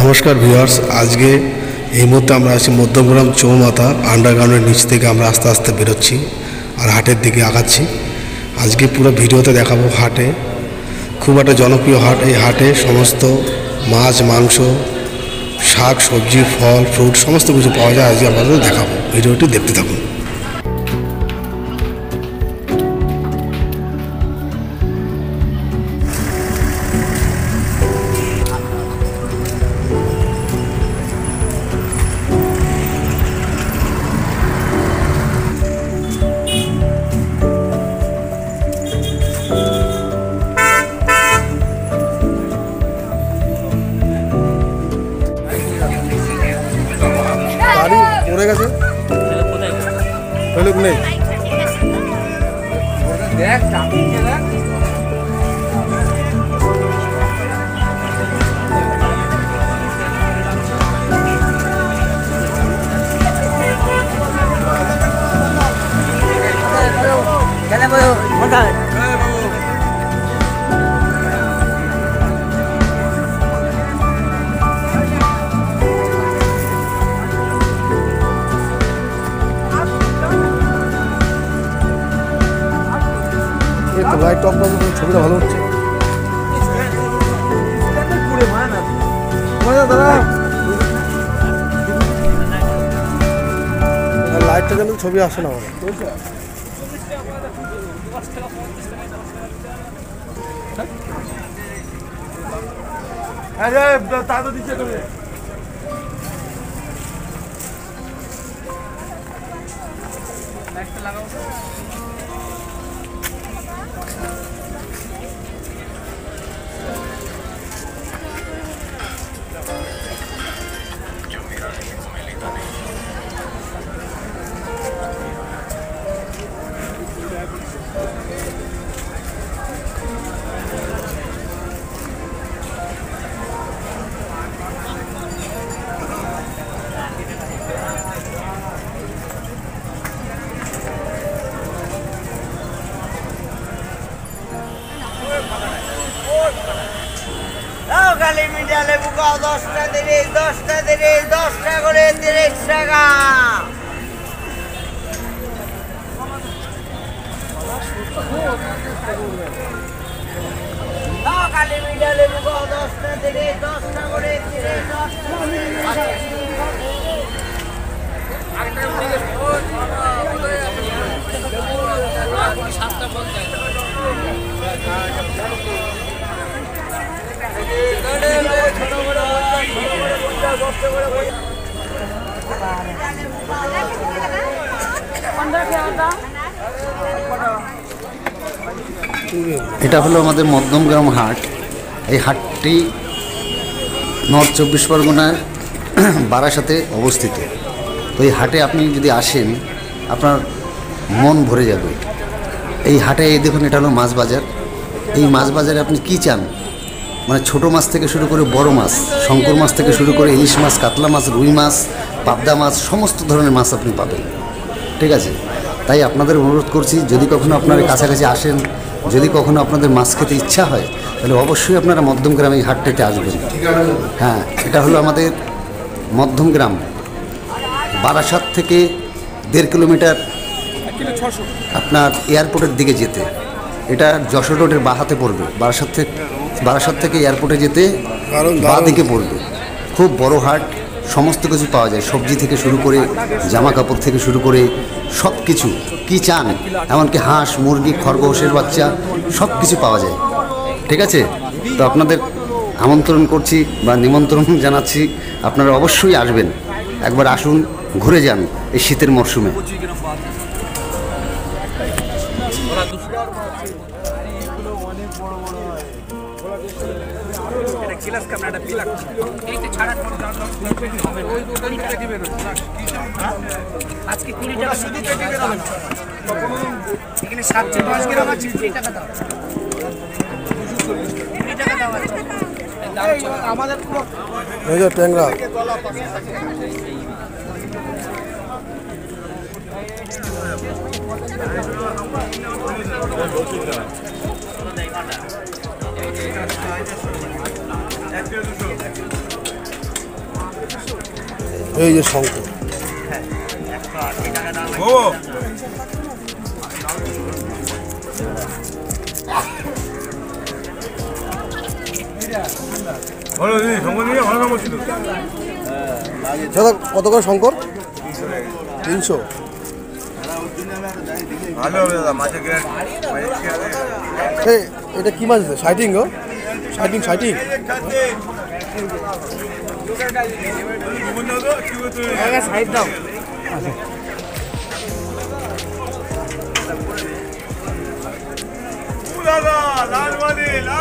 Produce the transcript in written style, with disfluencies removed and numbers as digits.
নমস্কার ভিউয়ার্স, আজকে এই মুহূর্তে আমরা আছি মধ্যমগ্রাম চৌমাথা আন্ডারগ্রাউন্ডের নিচ থেকে আমরা আস্তে আস্তে বেরোচ্ছি আর হাটের দিকে আগাচ্ছি। আজকে পুরো ভিডিওতে দেখাবো হাটে, খুব একটা জনপ্রিয় হাট। এই হাটে সমস্ত মাছ, মাংস, শাক, সবজি, ফল, ফ্রুট সমস্ত কিছু পাওয়া যায়। আজকে আপনাদের দেখাবো, ভিডিওটি দেখতে থাকুন। পড়ে গেছে, লোক নেই। লাইট টপ ছবিটা ভালো হচ্ছে। লাইটটা গেলে ছবি আসে না আমার। কালী মিডিয়া লেবু খাও 10টা করে 30 টাকা। কালী মিডিয়া লেবু খাও 10টা করে 30 এটা হলো আমাদের মধ্যমগ্রাম হাট। এই হাটটি নর্থ 24 পরগনার বারাসাতে অবস্থিত। তো এই হাটে আপনি যদি আসেন আপনার মন ভরে যাবে। এই হাটে এই দেখুন, এটা হলো মাছ বাজার। এই মাছ বাজারে আপনি কি চান, মানে ছোটো মাছ থেকে শুরু করে বড় মাছ, শঙ্কর মাছ থেকে শুরু করে ইলিশ মাছ, কাতলা মাছ, রুই মাছ, পাবদা মাছ, সমস্ত ধরনের মাছ আপনি পাবেন। ঠিক আছে, তাই আপনাদের অনুরোধ করছি, যদি কখনো আপনারা কাছাকাছি আসেন, যদি কখনো আপনাদের মাছ খেতে ইচ্ছা হয়, তাহলে অবশ্যই আপনারা মধ্যমগ্রাম এই হাটটাতে আসবেন। হ্যাঁ, এটা হলো আমাদের মধ্যমগ্রাম, বারাসাত থেকে 1.5 কিলোমিটার আপনার এয়ারপোর্টের দিকে যেতে। এটা যশোর রোডের বাহাতে পড়বে। বারাসাত থেকে এয়ারপোর্টে যেতে বাঁ দিকে পড়বে। খুব বড় হাট, সমস্ত কিছু পাওয়া যায়, সবজি থেকে শুরু করে জামা কাপড় থেকে শুরু করে সব কিছু কী চান, এমনকি হাঁস, মুরগি, খরগোশের বাচ্চা সব কিছু পাওয়া যায়। ঠিক আছে, তো আপনাদের আমন্ত্রণ করছি বা নিমন্ত্রণ জানাচ্ছি, আপনারা অবশ্যই আসবেন, একবার আসুন, ঘুরে যান এই শীতের মরশুমে। আজকে 20 টাকা শুধু কেটে বেরোবেন। এখানে 710 গ্রাম আছে, 20 টাকা দাও। 20 টাকা দাও। আমাদের পুরো ট্যাংরা এই যে শঙ্কর, দাদা কত করে শঙ্কর? 300। ভালো হবে দাদা, মাছের এটা কি মাছ আছে? সাইটিং গো, সাইটিং সাইটিং। সাইড দাও। দাদা লাল মাদি, লাল